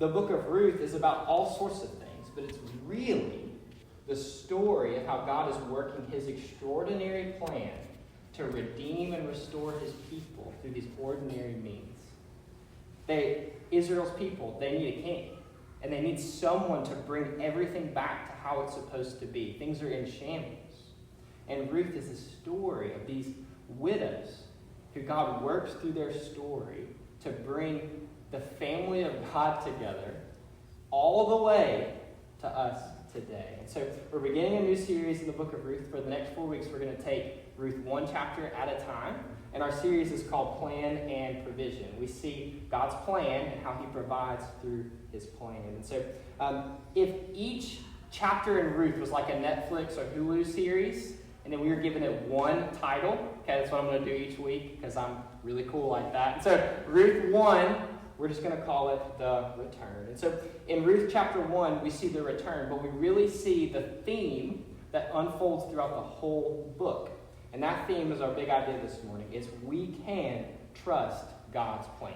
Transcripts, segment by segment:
The book of Ruth is about all sorts of things, but it's really the story of how God is working his extraordinary plan to redeem and restore his people through these ordinary means. Israel's people, they need a king. And they need someone to bring everything back to how it's supposed to be. Things are in shambles. And Ruth is a story of these widows who God works through their story to bring the family of God together all the way to us today. And so we're beginning a new series in the book of Ruth. For the next 4 weeks, we're going to take Ruth one chapter at a time. And our series is called Plan and Provision. We see God's plan and how he provides through his plan. And so if each chapter in Ruth was like a Netflix or Hulu series, and then we were given it one title, okay, that's what I'm going to do each week because I'm really cool like that. And so Ruth 1, we're just going to call it the return. And so in Ruth chapter 1, we see the return, but we really see the theme that unfolds throughout the whole book. And that theme is our big idea this morning, is we can trust God's plan.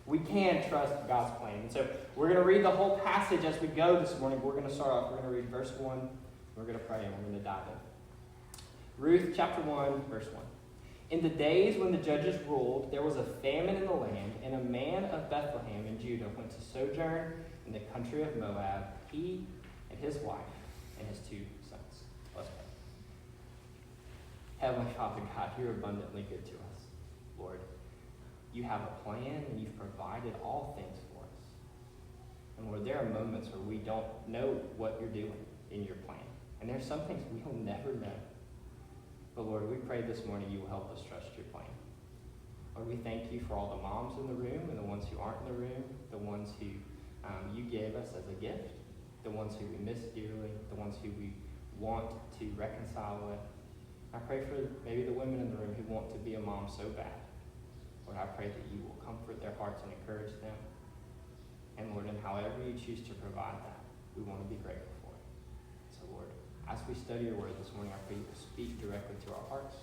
We can trust God's plan. And so we're going to read the whole passage as we go this morning. We're going to start off, we're going to read verse 1, we're going to pray, and we're going to dive in. Ruth chapter 1, verse 1. In the days when the judges ruled, there was a famine in the land, and a man of Bethlehem in Judah went to sojourn in the country of Moab, he and his wife and his 2 sons. Let's pray. Heavenly Father God, you're abundantly good to us, Lord. You have a plan, and you've provided all things for us. And Lord, there are moments where we don't know what you're doing in your plan. And there's some things we'll never know. But Lord, we pray this morning you will help us trust your plan. Lord, we thank you for all the moms in the room and the ones who aren't in the room, the ones who you gave us as a gift, the ones who we miss dearly, the ones who we want to reconcile with. I pray for maybe the women in the room who want to be a mom so bad. Lord, I pray that you will comfort their hearts and encourage them. And Lord, in however you choose to provide that, we want to be grateful for it. So Lord, as we study your word this morning, I pray you will speak directly to our hearts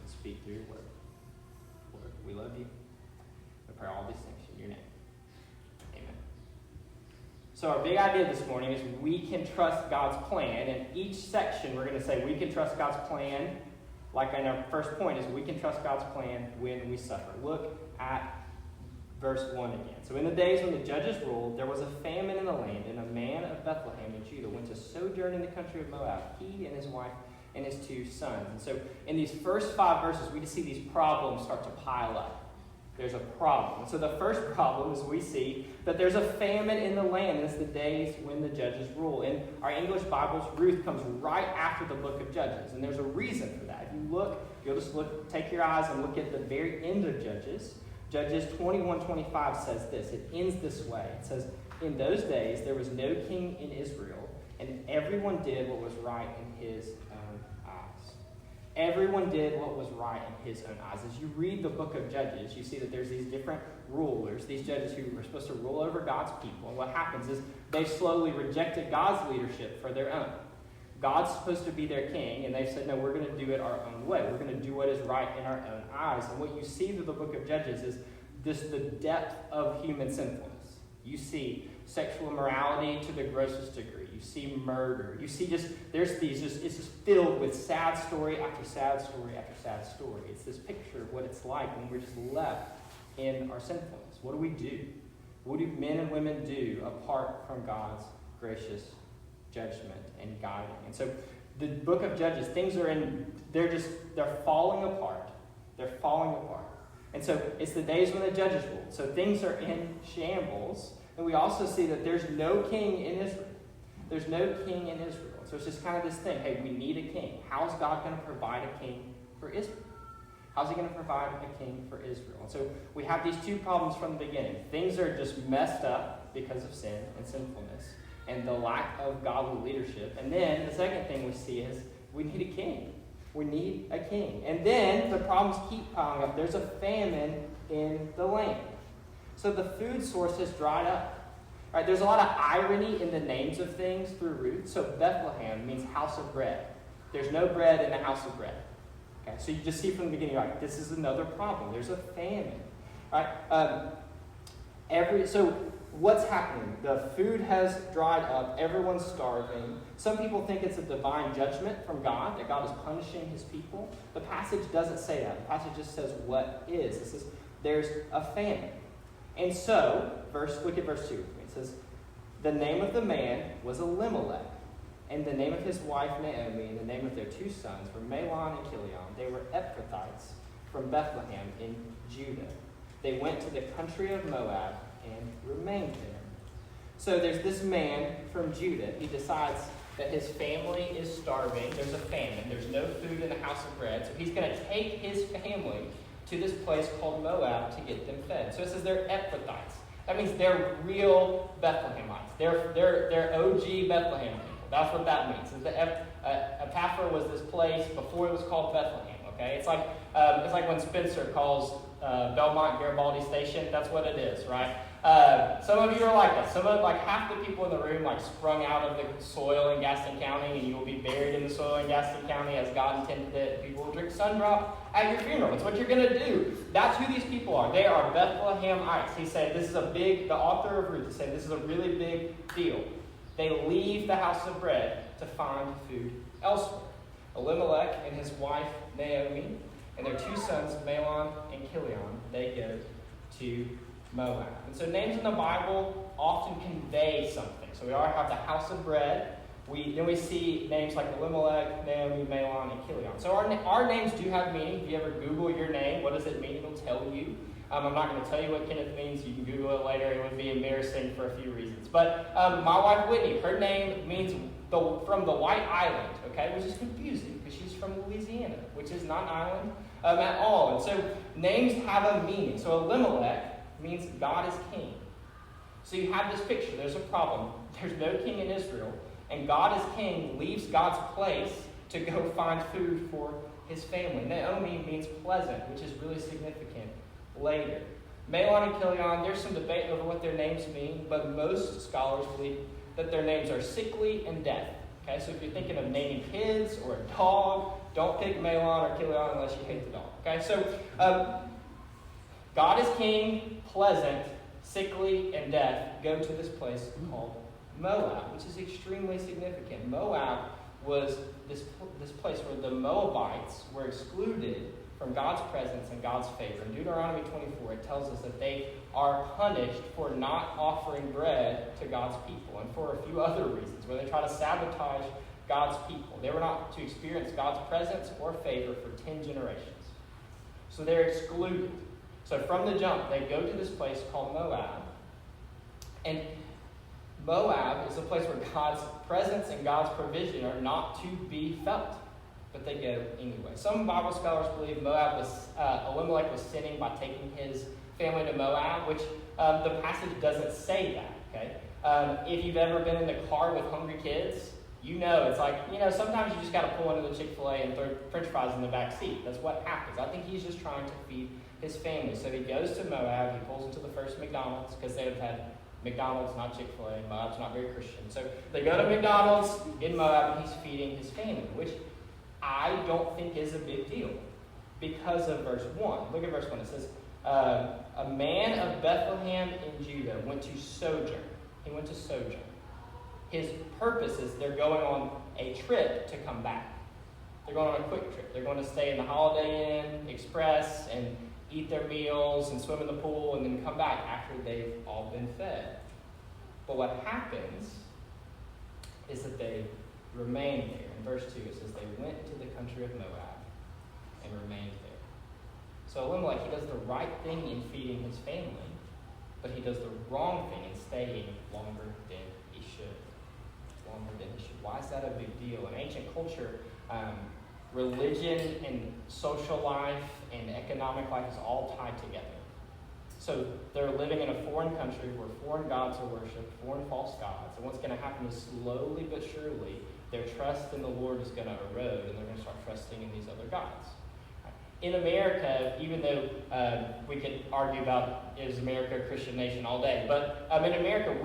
and speak through your word. Lord, we love you. We pray all these things in your name. Amen. So our big idea this morning is we can trust God's plan. And each section we're going to say we can trust God's plan. Like in our first point is we can trust God's plan when we suffer. Look at verse 1 again. So in the days when the judges ruled, there was a famine in the land, and a man of Bethlehem in Judah went to sojourn in the country of Moab, he and his wife and his 2 sons. And so in these first 5 verses, we just see these problems start to pile up. There's a problem. And so the first problem is we see that there's a famine in the land. It's the days when the judges rule. In our English Bibles, Ruth comes right after the book of Judges. And there's a reason for that. If you look, you'll just look, take your eyes and look at the very end of Judges. Judges 21:25 says this. It ends this way. It says, in those days there was no king in Israel, and everyone did what was right in his own eyes. Everyone did what was right in his own eyes. As you read the book of Judges, you see that there's these different rulers, these judges who are supposed to rule over God's people. And what happens is they've slowly rejected God's leadership for their own. God's supposed to be their king, and they've said, no, we're going to do it our own way. We're going to do what is right in our own eyes. And what you see through the book of Judges is the depth of human sinfulness. You see sexual immorality to the grossest degree. You see murder. You see it's just filled with sad story after sad story after sad story. It's this picture of what it's like when we're just left in our sinfulness. What do we do? What do men and women do apart from God's gracious judgment and guiding? And so the book of Judges, they're falling apart. They're falling apart. And so it's the days when the judges ruled. So things are in shambles. And we also see that there's no king in Israel. There's no king in Israel. So it's just kind of this thing, hey, we need a king. How's God going to provide a king for Israel? How's he going to provide a king for Israel? And so we have these 2 problems from the beginning. Things are just messed up because of sin and sinfulness and the lack of godly leadership. And then the second thing we see is we need a king. We need a king. And then the problems keep piling up. There's a famine in the land. So the food source has dried up. All right, there's a lot of irony in the names of things through Ruth. So Bethlehem means house of bread. There's no bread in the house of bread. Okay, so you just see from the beginning, like, this is another problem. There's a famine. All right, what's happening? The food has dried up. Everyone's starving. Some people think it's a divine judgment from God, that God is punishing his people. The passage doesn't say that. The passage just says what is. It says there's a famine. And so, look at verse 2 with me. It says, the name of the man was Elimelech, and the name of his wife Naomi, and the name of their two sons were Mahlon and Chilion. They were Ephrathites from Bethlehem in Judah. They went to the country of Moab and remained there. So there's this man from Judah. He decides that his family is starving. There's a famine. There's no food in the house of bread. So he's going to take his family to this place called Moab to get them fed. So it says they're Ephrathites. That means they're real Bethlehemites. They're OG Bethlehem people. That's what that means. Ephrathah was this place before it was called Bethlehem. Okay, it's like when Spencer calls Belmont Garibaldi Station. That's what it is, right? Some of you are like that. Like half the people in the room like sprung out of the soil in Gaston County, and you will be buried in the soil in Gaston County as God intended it. People will drink Sundrop at your funeral. It's what you're going to do. That's who these people are. They are Bethlehemites. He said the author of Ruth is saying this is a really big deal. They leave the house of bread to find food elsewhere. Elimelech and his wife Naomi and their two sons Mahlon and Chilion, they go to Moab. And so names in the Bible often convey something. So we already have the house of bread. Then we see names like Elimelech, Naomi, Mahlon, and Chilion. So our names do have meaning. If you ever Google your name, what does it mean? It'll tell you. I'm not going to tell you what Kenneth means. You can Google it later. It would be embarrassing for a few reasons. But my wife Whitney, her name means from the White Island, okay, which is confusing because she's from Louisiana, which is not an island at all. And so names have a meaning. So Elimelech means God is king. So you have this picture. There's a problem. There's no king in Israel, and God as king leaves God's place to go find food for his family. Naomi means pleasant, which is really significant later. Mahlon and Chilion, there's some debate over what their names mean, but most scholars believe that their names are sickly and death. Okay, so if you're thinking of naming kids or a dog, don't pick Mahlon or Chilion unless you hate the dog. Okay, so God is king, pleasant, sickly, and death. Go to this place called Moab, which is extremely significant. Moab was this place where the Moabites were excluded from God's presence and God's favor. In Deuteronomy 24, it tells us that they are punished for not offering bread to God's people, and for a few other reasons, where they try to sabotage God's people. They were not to experience God's presence or favor for 10 generations. So they're excluded. So from the jump, they go to this place called Moab. And Moab is a place where God's presence and God's provision are not to be felt. But they go anyway. Some Bible scholars believe Elimelech was sinning by taking his family to Moab, which the passage doesn't say that. Okay, if you've ever been in the car with hungry kids, you know it's like, sometimes you just got to pull into the Chick-fil-A and throw French fries in the back seat. That's what happens. I think he's just trying to feed his family. So he goes to Moab. He pulls into the first McDonald's because they have had McDonald's, not Chick-fil-A. Moab's not very Christian. So they go to McDonald's in Moab, and he's feeding his family, which I don't think is a big deal because of verse 1. Look at verse 1. It says, a man of Bethlehem in Judah went to sojourn. He went to sojourn. His purpose is they're going on a trip to come back. They're going on a quick trip. They're going to stay in the Holiday Inn Express and eat their meals and swim in the pool and then come back after they've all been fed. But what happens is that they remain there. In verse 2, it says they went to the country of Moab and remained there. So Elimelech, he does the right thing in feeding his family, but he does the wrong thing in staying longer than he should. Why is that a big deal? In ancient culture, religion and social life and economic life is all tied together. So they're living in a foreign country where foreign gods are worshipped, foreign false gods. And what's going to happen is slowly but surely, their trust in the Lord is going to erode, and they're going to start trusting in these other gods. In America, even though we could argue about is America a Christian nation all day, but in America,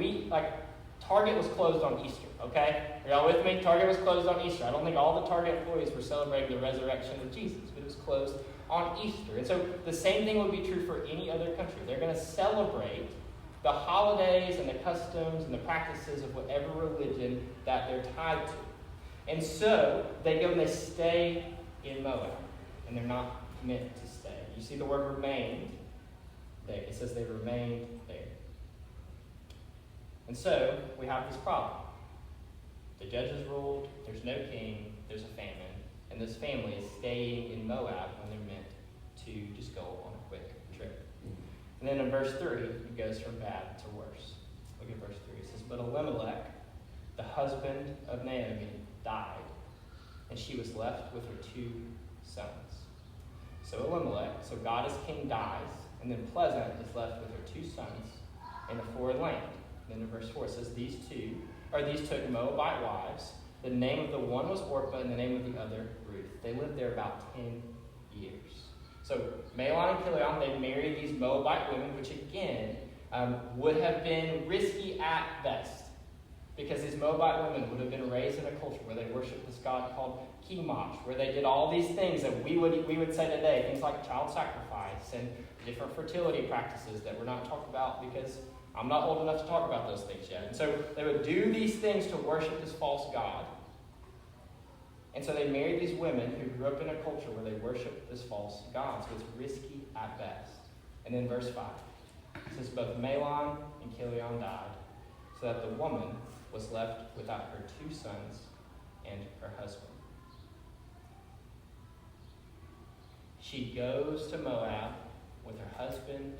Target was closed on Easter, okay? Are y'all with me? Target was closed on Easter. I don't think all the Target employees were celebrating the resurrection of Jesus, but it was closed on Easter. And so the same thing would be true for any other country. They're going to celebrate the holidays and the customs and the practices of whatever religion that they're tied to. And so they go and they stay in Moab, and they're not meant to stay. You see the word remained there. It says they remained there. And so we have this problem. The judges ruled, there's no king, there's a famine, and this family is staying in Moab when they're meant to just go on a quick trip. And then in verse 3, it goes from bad to worse. Look at verse 3. It says, "But Elimelech, the husband of Naomi, died, and she was left with her 2 sons." So Elimelech, so God as king, dies, and then Pleasant is left with her 2 sons in a foreign land. And then in verse 4 it says, these took Moabite wives. The name of the one was Orpah, and the name of the other Ruth. They lived there about 10 years. So Mahlon and Chilion, they married these Moabite women, which again would have been risky at best. Because these Moabite women would have been raised in a culture where they worshiped this god called Chemosh, where they did all these things that we would say today, things like child sacrifice and different fertility practices that we're not talked about because I'm not old enough to talk about those things yet. And so they would do these things to worship this false god. And so they married these women who grew up in a culture where they worshiped this false god. So it's risky at best. And then verse 5. It says, both Mahlon and Chilion died, so that the woman was left without her 2 sons and her husband. She goes to Moab with her husband,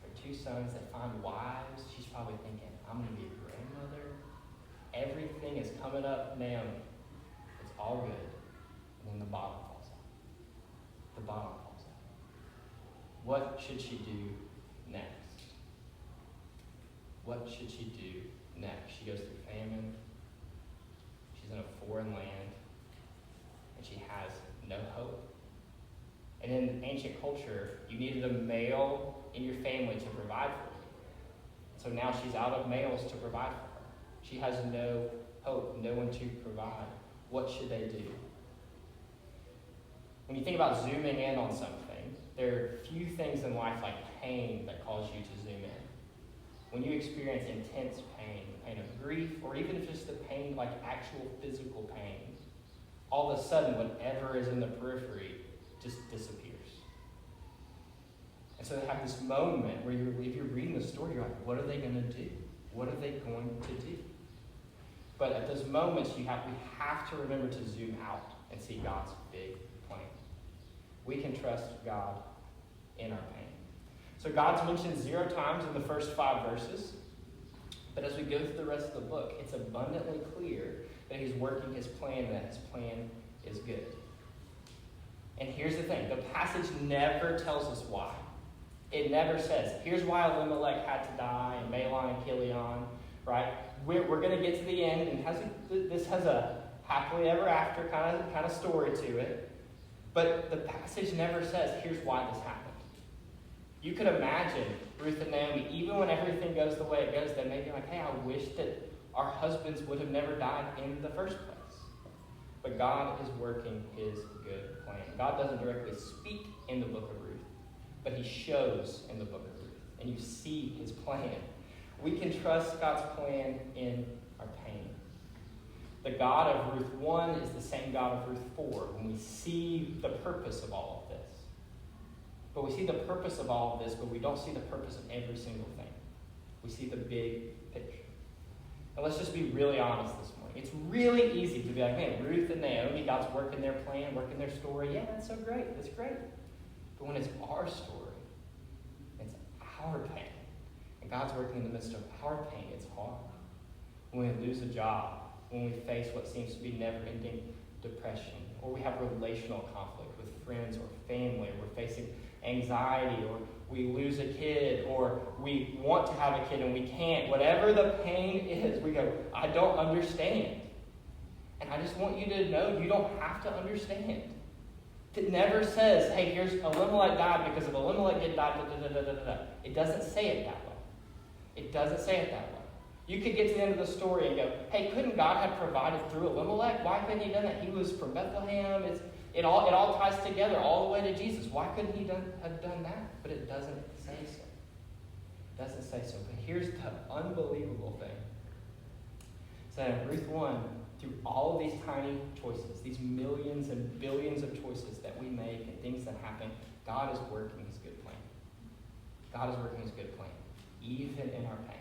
her 2 sons. They find wives. She's probably thinking, I'm going to be a grandmother. Everything is coming up Naomi. It's all good. And then the bottom falls out. The bottom falls out. What should she do next? What should she do next? She goes through famine. She's in a foreign land. And she has no hope. And in ancient culture, you needed a male in your family to provide for you. So now she's out of males to provide for her. She has no hope, no one to provide. What should they do? When you think about zooming in on something, there are few things in life like pain that cause you to zoom in. When you experience intense pain, the pain of grief, or even if just the pain, like actual physical pain, all of a sudden, whatever is in the periphery just disappears. And so they have this moment where if you're reading the story, you're like, what are they going to do? What are they going to do? But at those moments, we have to remember to zoom out and see God's big plan. We can trust God in our pain. So God's mentioned 0 times in the first 5 verses. But as we go through the rest of the book, it's abundantly clear that he's working his plan and that his plan is good. And here's the thing. The passage never tells us why. It never says, here's why Elimelech had to die and Mahlon and Chilion, right? We're going to get to the end, and this has a happily ever after kind of story to it. But the passage never says, here's why this happened. You could imagine Ruth and Naomi, even when everything goes the way it goes, they may be like, hey, I wish that our husbands would have never died in the first place. But God is working his good plan. God doesn't directly speak in the book of Ruth, but he shows in the book of Ruth. And you see his plan. We can trust God's plan in our pain. The God of Ruth 1 is the same God of Ruth 4 when we see the purpose of all of this. But we see the purpose of all of this, but we don't see the purpose of every single thing. We see the big picture. And let's just be really honest this morning. It's really easy to be like, man, Ruth and Naomi, God's working their plan, working their story. Yeah, that's so great. That's great. But when it's our story, it's our pain. And God's working in the midst of our pain. It's hard. When we lose a job, when we face what seems to be never-ending depression, or we have relational conflict with friends or family, or we're facing anxiety, or we lose a kid, or we want to have a kid and we can't. Whatever the pain is, we go, I don't understand. And I just want you to know you don't have to understand. It never says, hey, here's Elimelech died because of Elimelech did die, It doesn't say it that way. It doesn't say it that way. You could get to the end of the story and go, hey, couldn't God have provided through Elimelech? Why couldn't he have done that? He was from Bethlehem. It all ties together all the way to Jesus. Why couldn't he have done that? But it doesn't say so. It doesn't say so. But here's the unbelievable thing. So in Ruth 1, through all of these tiny choices, these millions and billions of choices that we make and things that happen, God is working his good plan. God is working his good plan, even in our pain.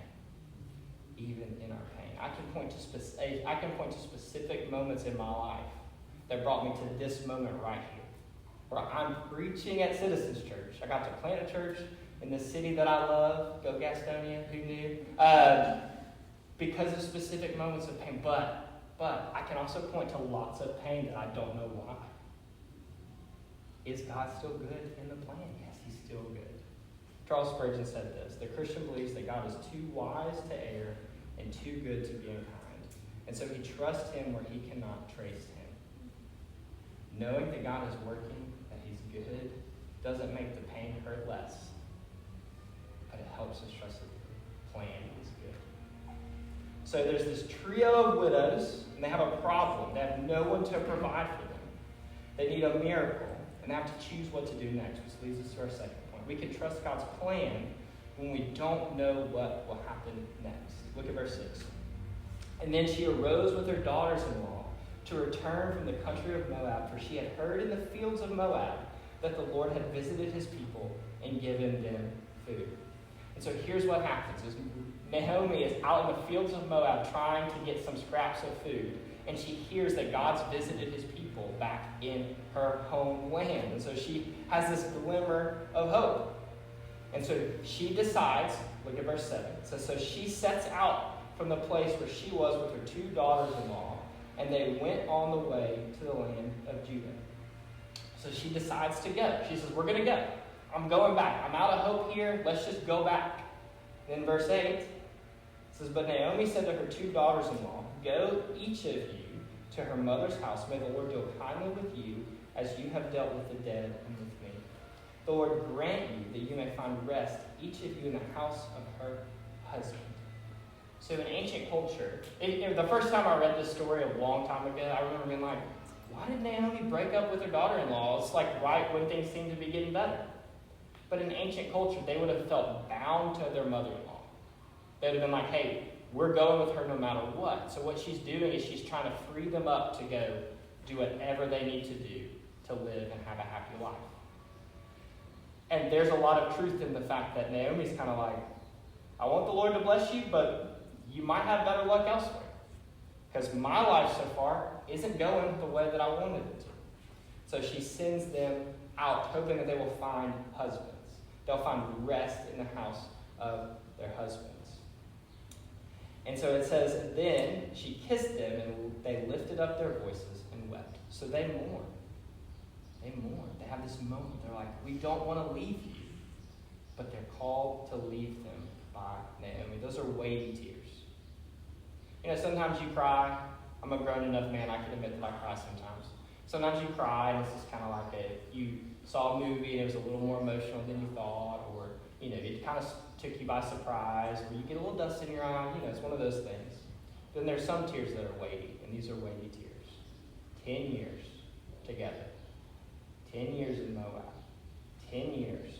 Even in our pain. I can point to specific moments in my life that brought me to this moment right here, where I'm preaching at Citizens Church. I got to plant a church in the city that I love. Go Gastonia, who knew? Because of specific moments of pain. But I can also point to lots of pain that I don't know why. Is God still good in the plan? Yes, he's still good. Charles Spurgeon said this: the Christian believes that God is too wise to err and too good to be unkind. And so he trusts him where he cannot trace him. Knowing that God is working, that he's good, doesn't make the pain hurt less, but it helps us trust that the plan is good. So there's this trio of widows, and they have a problem. They have no one to provide for them. They need a miracle, and they have to choose what to do next, which leads us to our second point. We can trust God's plan when we don't know what will happen next. Look at verse 6. And then she arose with her daughters-in-law to return from the country of Moab, for she had heard in the fields of Moab that the Lord had visited his people and given them food. And so here's what happens. Is Naomi is out in the fields of Moab trying to get some scraps of food, and she hears that God's visited his people back in her homeland. And so she has this glimmer of hope. And so she decides, look at verse 7. It says, so she sets out from the place where she was with her two daughters-in-law, and they went on the way to the land of Judah. So she decides to go. She says, we're going to go. I'm going back. I'm out of hope here. Let's just go back. Then verse 8 it says, but Naomi said to her two daughters-in-law, go each of you to her mother's house. May the Lord deal kindly with you as you have dealt with the dead and with me. The Lord grant you that you may find rest, each of you in the house of her husband. So in ancient culture, the first time I read this story a long time ago, I remember being like, why did Naomi break up with her daughter-in-law? It's like right when things seemed to be getting better. But in ancient culture, they would have felt bound to their mother-in-law. They would have been like, hey, we're going with her no matter what. So what she's doing is she's trying to free them up to go do whatever they need to do to live and have a happy life. And there's a lot of truth in the fact that Naomi's kind of like, I want the Lord to bless you, but you might have better luck elsewhere. Because my life so far isn't going the way that I wanted it to. So she sends them out, hoping that they will find husbands. They'll find rest in the house of their husbands. And so it says, then she kissed them, and they lifted up their voices and wept. So they mourn. They mourn. They have this moment. They're like, we don't want to leave you. But they're called to leave them by Naomi. Those are weighty tears. You know, sometimes you cry. I'm a grown enough man. I can admit that I cry sometimes. Sometimes you cry, and it's just kind of like you saw a movie, and it was a little more emotional than you thought, or, you know, it kind of took you by surprise, or you get a little dust in your eye. You know, it's one of those things. Then there's some tears that are weighty, and these are weighty tears. 10 years together. 10 years in Moab. 10 years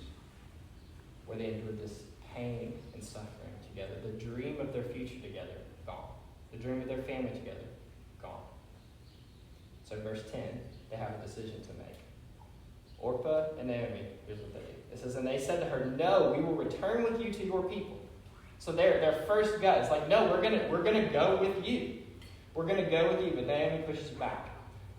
where they endured this pain and suffering together. The dream of their future together, gone. The dream of their family together, gone. So verse 10, they have a decision to make. Orpah and Naomi, here's what they do. It says, and they said to her, no, we will return with you to your people. So their first gut is like, no, we're gonna go with you. We're gonna go with you. But Naomi pushes back.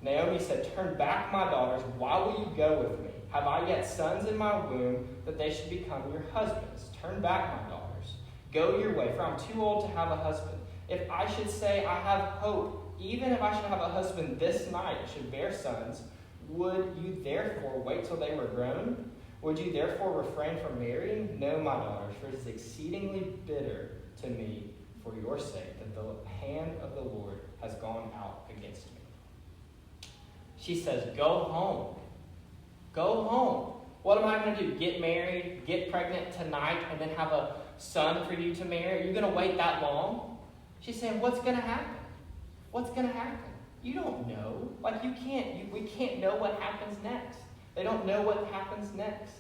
Naomi said, turn back, my daughters. Why will you go with me? Have I yet sons in my womb that they should become your husbands? Turn back, my daughters. Go your way, for I'm too old to have a husband. If I should say I have hope, even if I should have a husband this night and should bear sons, would you therefore wait till they were grown? Would you therefore refrain from marrying? No, my daughters, for it is exceedingly bitter to me for your sake that the hand of the Lord has gone out against me. She says, go home. Go home. What am I going to do? Get married, get pregnant tonight, and then have a son for you to marry? Are you going to wait that long? She's saying, what's going to happen? What's going to happen? You don't know. Like, we can't know what happens next. They don't know what happens next.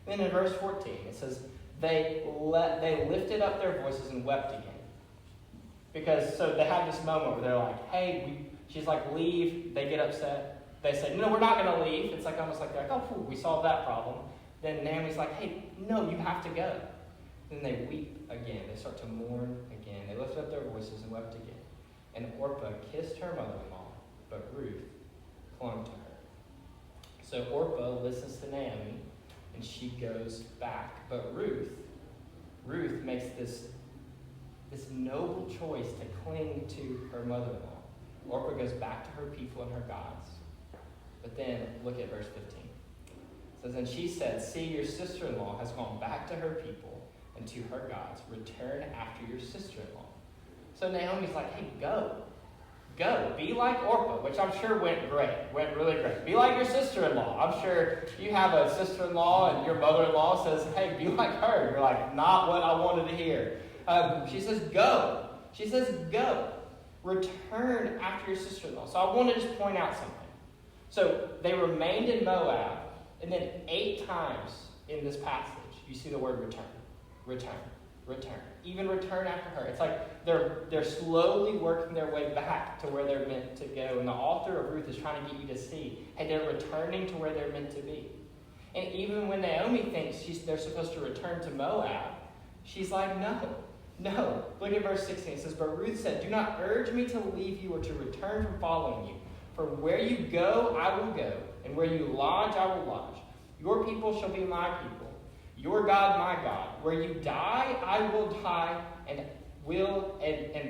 Then in verse 14, it says, they lifted up their voices and wept again. Because, so they have this moment where they're like, hey, she's like, leave. They get upset. They say, no, we're not going to leave. It's like almost like, oh, phew, we solved that problem. Then Naomi's like, hey, no, you have to go. Then they weep again. They start to mourn again. They lifted up their voices and wept again. And Orpah kissed her mother-in-law, but Ruth clung to her. So Orpah listens to Naomi, and she goes back. But Ruth makes this noble choice to cling to her mother-in-law. Orpah goes back to her people and her gods. But then, look at verse 15. It says, and she said, see, your sister-in-law has gone back to her people and to her gods. Return after your sister-in-law. So Naomi's like, hey, go. Go. Be like Orpah, which I'm sure went really great. Be like your sister-in-law. I'm sure you have a sister-in-law and your mother-in-law says, hey, be like her. You're like, not what I wanted to hear. She says, go. She says, go. Return after your sister-in-law. So I want to just point out something. So they remained in Moab, and then 8 times in this passage, you see the word return. Return. Return. Even return after her. It's like they're slowly working their way back to where they're meant to go. And the author of Ruth is trying to get you to see, hey, they're returning to where they're meant to be. And even when Naomi thinks they're supposed to return to Moab, she's like, no. Look at verse 16. It says, but Ruth said, do not urge me to leave you or to return from following you. For where you go, I will go, and where you lodge, I will lodge. Your people shall be my people, your God, my God. Where you die, I will die, and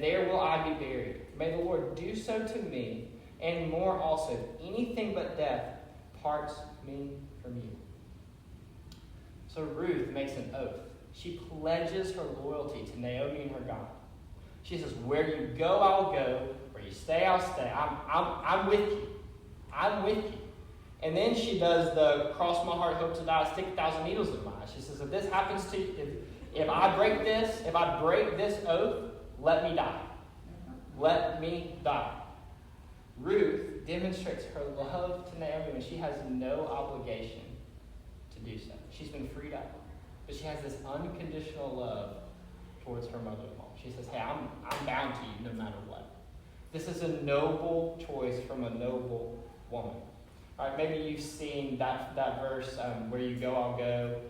there will I be buried. May the Lord do so to me, and more also. If anything but death parts me from you. So Ruth makes an oath. She pledges her loyalty to Naomi and her God. She says, where you go, I'll go. Where you stay, I'll stay. I'm with you. I'm with you. And then she does the cross my heart, hope to die, stick 1,000 needles in my eye. She says, if this happens to you, if I break this oath, let me die. Let me die. Ruth demonstrates her love to Naomi when she has no obligation to do so. She's been freed up. But she has this unconditional love towards her mother-in-law. She says, hey, I'm bound to you no matter what. This is a noble choice from a noble woman. All right, maybe you've seen that verse, where you go, I'll go.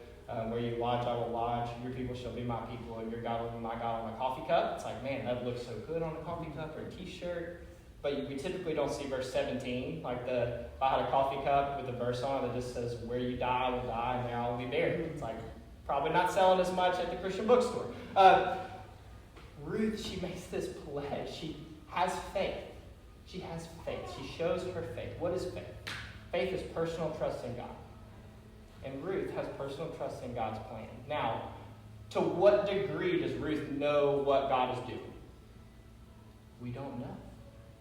Where you lodge, I will lodge. Your people shall be my people, and your God will be my God on a coffee cup. It's like, man, that looks so good on a coffee cup or a t-shirt. But we typically don't see verse 17, like if I had a coffee cup with a verse on it that just says, where you die, I will die, and there I will be buried. It's like, probably not selling as much at the Christian bookstore. Ruth, she makes this pledge. She has faith. She has faith. She shows her faith. What is faith? Faith is personal trust in God. And Ruth has personal trust in God's plan. Now, to what degree does Ruth know what God is doing? We don't know.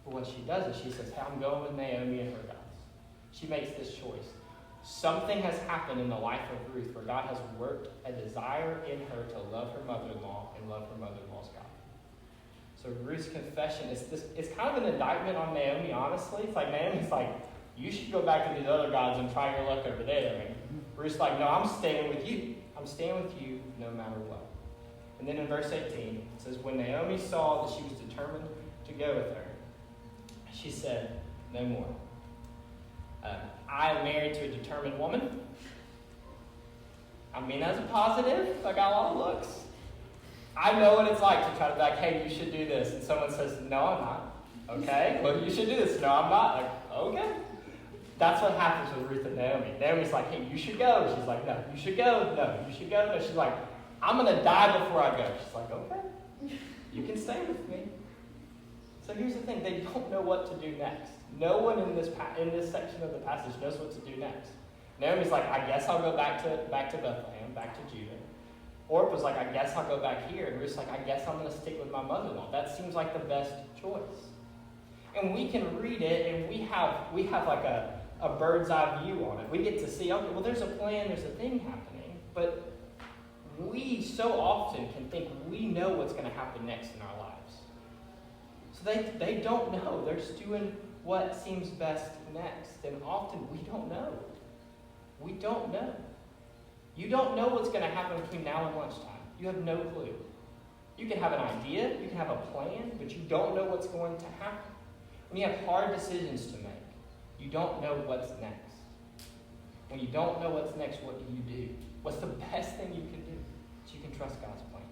But what she does is she says, hey, I'm going with Naomi and her gods. She makes this choice. Something has happened in the life of Ruth where God has worked a desire in her to love her mother-in-law and love her mother-in-law's God. So Ruth's confession it's kind of an indictment on Naomi, honestly. It's like Naomi's like, you should go back to these other gods and try your luck over there. And Ruth's like, no, I'm staying with you. I'm staying with you no matter what. And then in verse 18, it says, when Naomi saw that she was determined to go with her, she said, no more. I am married to a determined woman. I mean, as a positive, I got a lot of looks. I know what it's like to try to be like, hey, you should do this. And someone says, no, I'm not. Okay, well, you should do this. No, I'm not. Like, okay. That's what happens with Ruth and Naomi. Naomi's like, hey, you should go. She's like, no, you should go. No, you should go. No, she's like, I'm going to die before I go. She's like, okay, you can stay with me. So here's the thing. They don't know what to do next. No one in this section of the passage knows what to do next. Naomi's like, I guess I'll go back to Bethlehem, back to Judah. Orpah's like, I guess I'll go back here. And Ruth's like, I guess I'm going to stick with my mother-in-law. That seems like the best choice. And we can read it, and we have like a bird's eye view on it. We get to see, okay, well, there's a plan, there's a thing happening. But we so often can think we know what's going to happen next in our lives. So they don't know. They're just doing what seems best next. And often we don't know. We don't know. You don't know what's going to happen between now and lunchtime. You have no clue. You can have an idea, you can have a plan, but you don't know what's going to happen. When you have hard decisions to make, you don't know what's next. When you don't know what's next, what do? What's the best thing you can do? Is you can trust God's plan.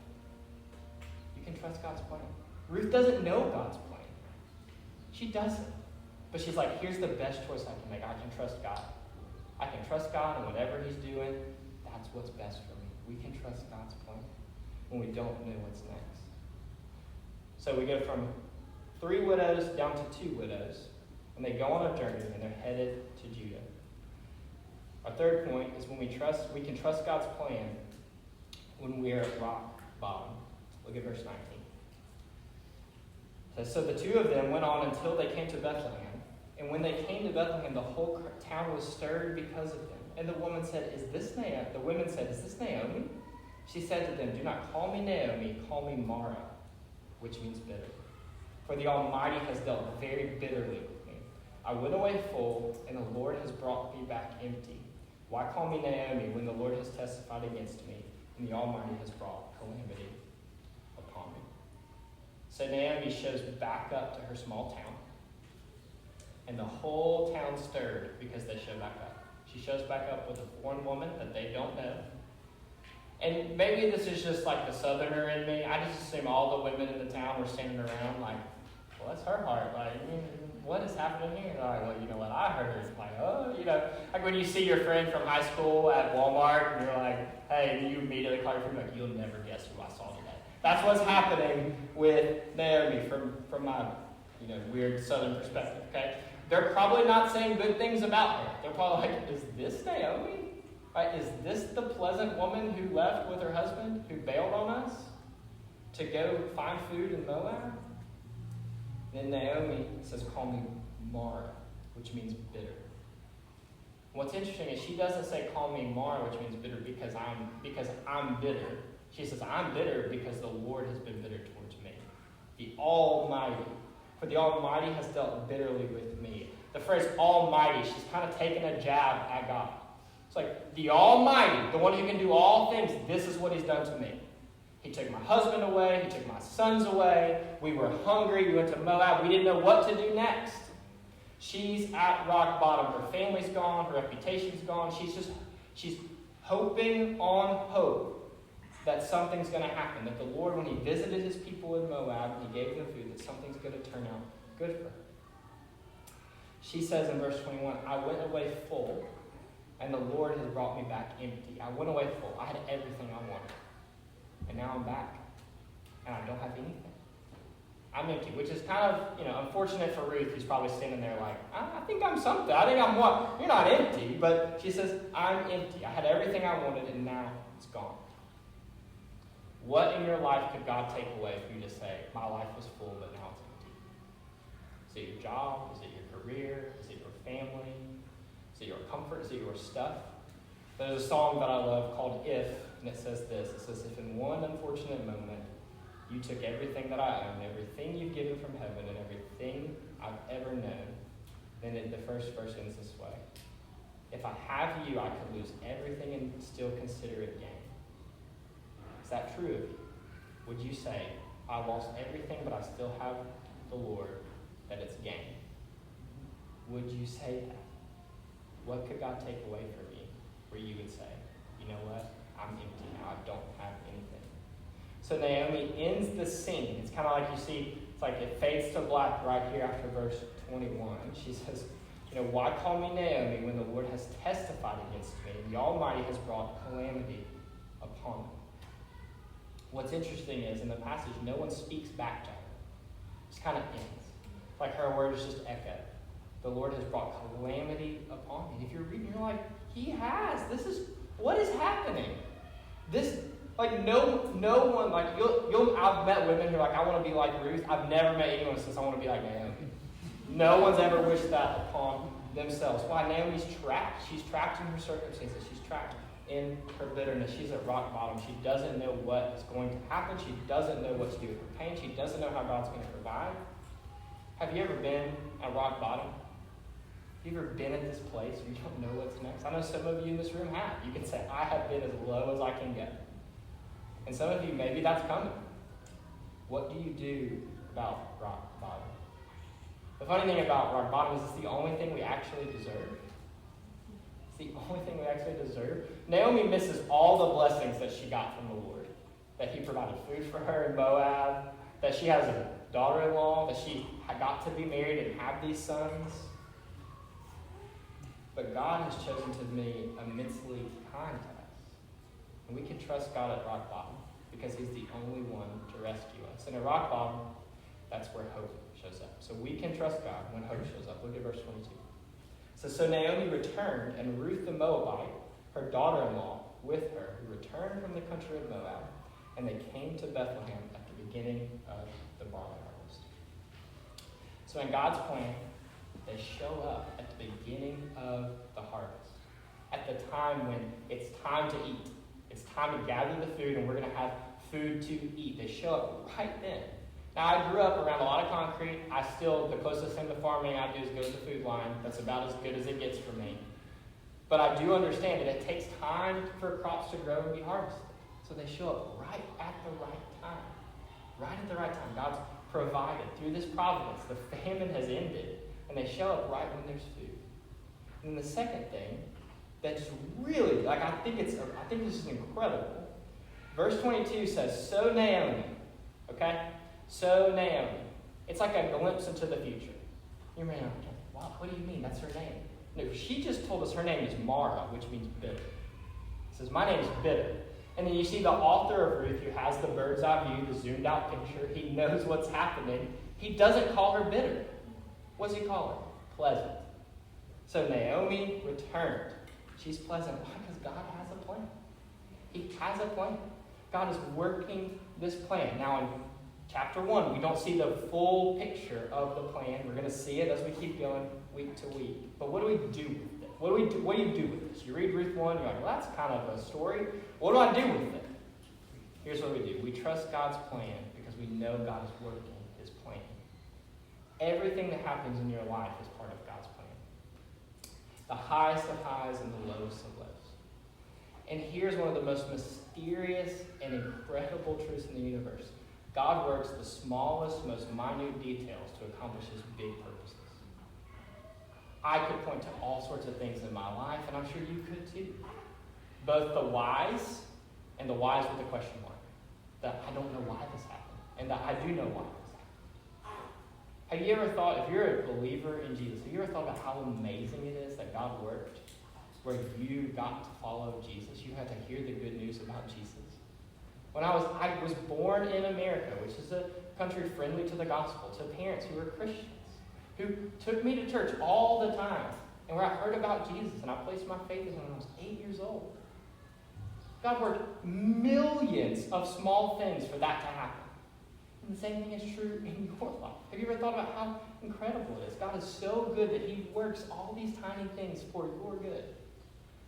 You can trust God's plan. Ruth doesn't know God's plan. She doesn't. But she's like, here's the best choice I can make. I can trust God. I can trust God, and whatever he's doing, that's what's best for me. We can trust God's plan when we don't know what's next. So we go from 3 widows down to 2 widows, and they go on a journey, and they're headed to Judah. Our third point is when we can trust God's plan when we are at rock bottom. Look at verse 19. It says, so the 2 of them went on until they came to Bethlehem. And when they came to Bethlehem, the whole town was stirred because of them. And the woman said, the women said, is this Naomi? She said to them, do not call me Naomi, call me Mara, which means bitter. For the Almighty has dealt very bitterly with me. I went away full, and the Lord has brought me back empty. Why call me Naomi when the Lord has testified against me, and the Almighty has brought calamity upon me? So Naomi shows back up to her small town, and the whole town stirred because they show back up. She shows back up with a foreign woman that they don't know. And maybe this is just like the southerner in me. I just assume all the women in the town were standing around like, well, that's her heart. Like, what is happening here? Like, well, you know what I heard? It's like, oh, like when you see your friend from high school at Walmart and you're like, hey, and you immediately call your friend, like, you'll never guess who I saw today. That's what's happening with Naomi from my weird southern perspective, okay? They're probably not saying good things about her. They're probably like, is this Naomi? Right? Is this the pleasant woman who left with her husband, who bailed on us to go find food in Moab? Then Naomi says, call me Mara, which means bitter. What's interesting is she doesn't say, call me Mara, which means bitter because I'm bitter. She says, I'm bitter because the Lord has been bitter towards me. The Almighty. For the Almighty has dealt bitterly with me. The phrase Almighty, she's kind of taking a jab at God. It's like, the Almighty, the one who can do all things, this is what he's done to me. He took my husband away. He took my sons away. We were hungry. We went to Moab. We didn't know what to do next. She's at rock bottom. Her family's gone. Her reputation's gone. She's hoping on hope that something's going to happen. That the Lord, when he visited his people in Moab, and he gave them food, that something's going to turn out good for her. She says in verse 21, I went away full, and the Lord has brought me back empty. I went away full. I had everything I wanted. And now I'm back, and I don't have anything. I'm empty, which is kind of, unfortunate for Ruth, who's probably standing there like, I think I'm something. I think I'm what? You're not empty. But she says, I'm empty. I had everything I wanted, and now it's gone. What in your life could God take away for you to say, my life was full, but now it's empty? Is it your job? Is it your career? Is it your family? Is it your comfort? Is it your stuff? There's a song that I love called If, and it says this. It says, if in one unfortunate moment you took everything that I own, everything you've given from heaven, and everything I've ever known, then the first verse ends this way. If I have you, I could lose everything and still consider it gain. Is that true of you? Would you say, I lost everything, but I still have the Lord, that it's gain? Would you say that? What could God take away from me where you would say, you know what? I'm empty now. I don't have anything. So Naomi ends the scene. It's kind of like you see, it's like it fades to black right here after verse 21. She says, why call me Naomi when the Lord has testified against me? The Almighty has brought calamity upon me. What's interesting is in the passage, no one speaks back to her. It just kind of ends. Like her words just echo. The Lord has brought calamity upon me. And if you're reading, you're like, he has. What is happening? No one, I've met women who are like, I want to be like Ruth. I've never met anyone who says, I want to be like Naomi. No one's ever wished that upon themselves. Why? Naomi's trapped. She's trapped in her circumstances. She's trapped in her bitterness. She's at rock bottom. She doesn't know what is going to happen. She doesn't know what to do with her pain. She doesn't know how God's going to provide. Have you ever been at rock bottom? Have you ever been at this place where you don't know what's next? I know some of you in this room have. You can say, I have been as low as I can get. And some of you, maybe that's coming. What do you do about rock bottom? The funny thing about rock bottom is it's the only thing we actually deserve. It's the only thing we actually deserve. Naomi misses all the blessings that she got from the Lord. That he provided food for her in Moab. That she has a daughter-in-law. That she got to be married and have these sons. But God has chosen to be immensely kind to us. And we can trust God at rock bottom because he's the only one to rescue us. And at rock bottom, that's where hope shows up. So we can trust God when hope shows up. Look at verse 22. So Naomi returned, and Ruth the Moabite, her daughter-in-law, with her, who returned from the country of Moab, and they came to Bethlehem at the beginning of the barley harvest. So in God's plan, they show up at the beginning of the harvest, at the time when it's time to eat. It's time to gather the food, and we're going to have food to eat. They show up right then. Now, I grew up around a lot of concrete. The closest thing to farming I do is go to the food line. That's about as good as it gets for me. But I do understand that it takes time for crops to grow and be harvested. So they show up right at the right time. Right at the right time. God's provided. Through this providence, the famine has ended. And they show up right when there's food. And the second thing that's really, I think this is incredible. Verse 22 says, so Naomi. Okay? So Naomi. It's like a glimpse into the future. You may not, wow, what do you mean? That's her name. No, she just told us her name is Mara, which means bitter. It says, my name is bitter. And then you see the author of Ruth, who has the bird's eye view, the zoomed out picture. He knows what's happening. He doesn't call her bitter. What does he call her? Pleasant. So Naomi returned. She's pleasant. Why? Because God has a plan. He has a plan. God is working this plan. Now in chapter 1, we don't see the full picture of the plan. We're going to see it as we keep going week to week. But what do we do with it? What do you do with this? You read Ruth 1, you're like, well, that's kind of a story. What do I do with it? Here's what we do. We trust God's plan because we know God is working his plan. Everything that happens in your life is part of God's plan. The highest of highs and the lowest of lows. And here's one of the most mysterious and incredible truths in the universe. God works the smallest, most minute details to accomplish his big purposes. I could point to all sorts of things in my life, and I'm sure you could too. Both the whys and the whys with a question mark. That I don't know why this happened, and that I do know why this happened. Have you ever thought, if you're a believer in Jesus, have you ever thought about how amazing it is that God worked where you got to follow Jesus? You had to hear the good news about Jesus. When I was born in America, which is a country friendly to the gospel, to parents who were Christians, who took me to church all the time, and where I heard about Jesus, and I placed my faith in him when I was 8 years old. God worked millions of small things for that to happen. And the same thing is true in your life. Have you ever thought about how incredible it is? God is so good that he works all these tiny things for your good.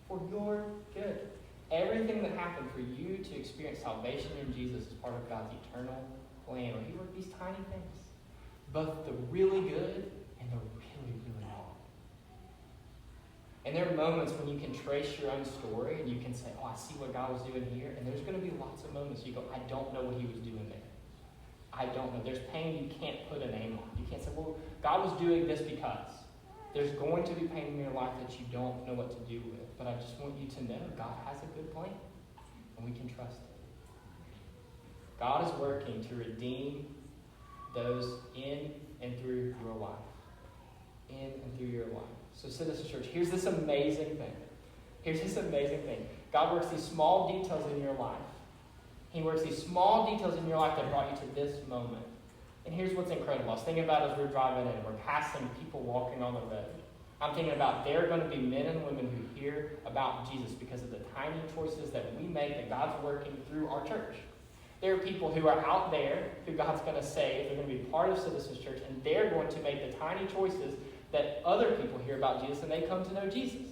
For your good. Everything that happened for you to experience salvation in Jesus is part of God's eternal plan, where he worked these tiny things. Both the really good and the really, really hard. And there are moments when you can trace your own story and you can say, oh, I see what God was doing here. And there's going to be lots of moments you go, I don't know what he was doing there. I don't know. There's pain you can't put a name on. You can't say, well, God was doing this because. There's going to be pain in your life that you don't know what to do with. But I just want you to know God has a good plan. And we can trust it. God is working to redeem those in and through your life. In and through your life. So Citizen Church, here's this amazing thing. Here's this amazing thing. God works these small details in your life. He works these small details in your life that brought you to this moment. And here's what's incredible. I was thinking about as we're driving in, we're passing people walking on the road. I'm thinking about there are going to be men and women who hear about Jesus because of the tiny choices that we make that God's working through our church. There are people who are out there who God's going to save. They're going to be part of Citizens Church, and they're going to make the tiny choices that other people hear about Jesus and they come to know Jesus.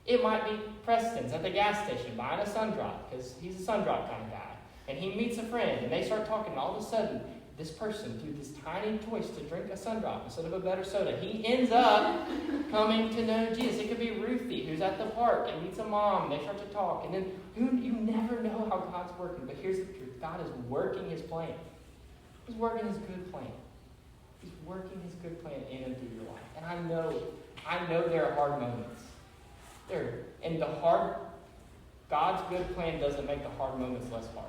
It might be Preston's at the gas station buying a sun drop because he's a sun drop kind of guy. And he meets a friend and they start talking, and all of a sudden this person, through this tiny choice to drink a Sundrop instead of a better soda, he ends up coming to know Jesus. It could be Ruthie, who's at the park and meets a mom, and they start to talk, and then you never know how God's working. But here's the truth. God is working his plan. He's working his good plan. He's working his good plan in and through your life. And I know there are hard moments. And God's good plan doesn't make the hard moments less hard.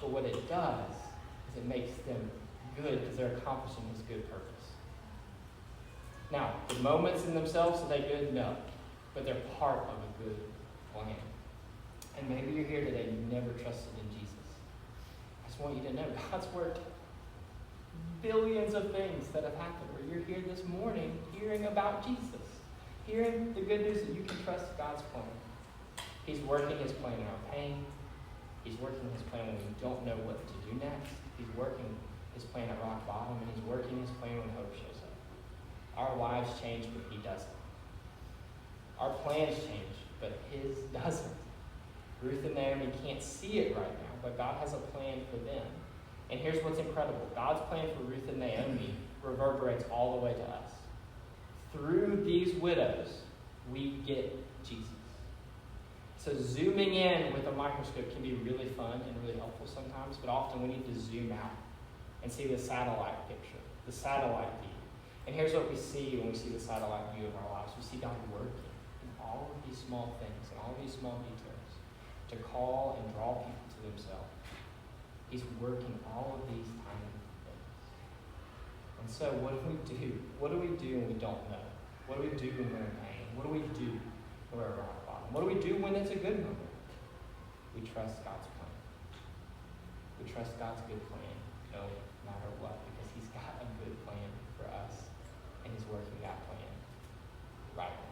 But what it does is it makes them good because they're accomplishing this good purpose. Now, the moments in themselves, are they good? No. But they're part of a good plan. And maybe you're here today and you've never trusted in Jesus. I just want you to know God's worked billions of things that have happened where you're here this morning hearing about Jesus. Hearing the good news that you can trust God's plan. He's working his plan in our pain. He's working his plan when we don't know what to do next. He's working his plan at rock bottom, and he's working his plan when hope shows up. Our lives change, but he doesn't. Our plans change, but his doesn't. Ruth and Naomi can't see it right now, but God has a plan for them. And here's what's incredible. God's plan for Ruth and Naomi reverberates all the way to us. Through these widows, we get Jesus. So zooming in with a microscope can be really fun and really helpful sometimes, but often we need to zoom out and see the satellite picture, the satellite view. And here's what we see when we see the satellite view of our lives. We see God working in all of these small things and all of these small details to call and draw people to himself. He's working all of these tiny things. And so what do we do? What do we do when we don't know? What do we do when we're in pain? What do we do when we're rock bottom? What do we do when it's a good moment? We trust God's plan. We trust God's good plan no matter what, because he's got a good plan for us, and he's working that plan right now.